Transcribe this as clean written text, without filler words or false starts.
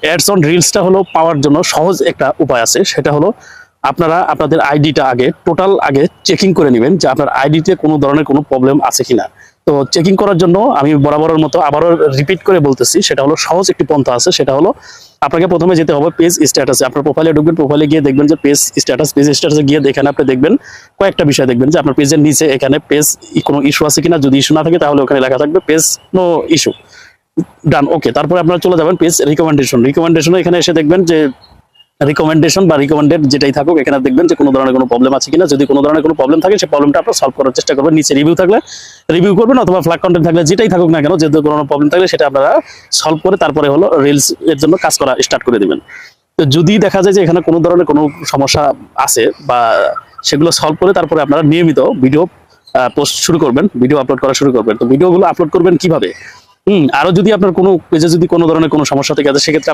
Ads on রিলসটা হলো পাওয়ার জন্য সহজ একটা উপায় আছে, সেটা হলো আপনারা আপনাদের আইডিটা আগে চেকিং করে নেবেন যে আপনার আইডিতে কোনো ধরনের কোনো প্রবলেম আছে কিনা। তো চেকিং করার জন্য আমি বরাবরের মতো আবারও রিপিট করে বলতেছি, সেটা হলো সহজ একটি পন্থা আছে, সেটা হলো আপনাকে প্রথমে যেতে হবে পেজ স্ট্যাটাসে। আপনার প্রোফাইলে ঢুকবেন, প্রোফাইলে গিয়ে দেখবেন যে পেজ স্ট্যাটাসে গিয়ে দেখেন, আপনি দেখবেন কয়েকটা বিষয় দেখবেন যে আপনার পেজের নিচে এখানে পেজ কোনো ইস্যু আছে কিনা। যদি ইস্যু না থাকে তাহলে ওখানে লেখা থাকবে পেজ নো ইস্যু, ডান, ওকে। তারপরে আপনারা চলে যাবেন পেজ রিকমেন্ডেশনে। এখানে এসে দেখবেন যে রিকমেন্ডেশন বা রিকমেন্ডেড যেটাই থাকুক, এখানে দেখবেন যে কোনো ধরনের কোনো প্রবলেম আছে কিনা। যদি কোনো ধরনের কোনো প্রবলেম থাকে সেই প্রবলেমটা আপনারা সলভ করার চেষ্টা করবেন। নিচে রিভিউ থাকলে রিভিউ করবেন, অথবা ফ্ল্যাগ কন্টেন্ট থাকলে যেটাই থাকুক না কেন, যদি কোনো প্রবলেম থাকলে সেটা আপনারা সলভ করে তারপরে হলো রিলস এর জন্য কাজ করা স্টার্ট করে দিবেন। তো যদি দেখা যায় যে এখানে কোনো ধরনের কোনো সমস্যা আছে বা সেগুলো সলভ করে তারপরে আপনারা নিয়মিত ভিডিও পোস্ট শুরু করবেন, ভিডিও আপলোড করা শুরু করবেন। তো ভিডিওগুলো আপলোড করবেন কিভাবে? আরো যদি আপনার কোনো পেজে যদি কোনো ধরনের কোনো সমস্যা থেকে আছে, সেক্ষেত্রে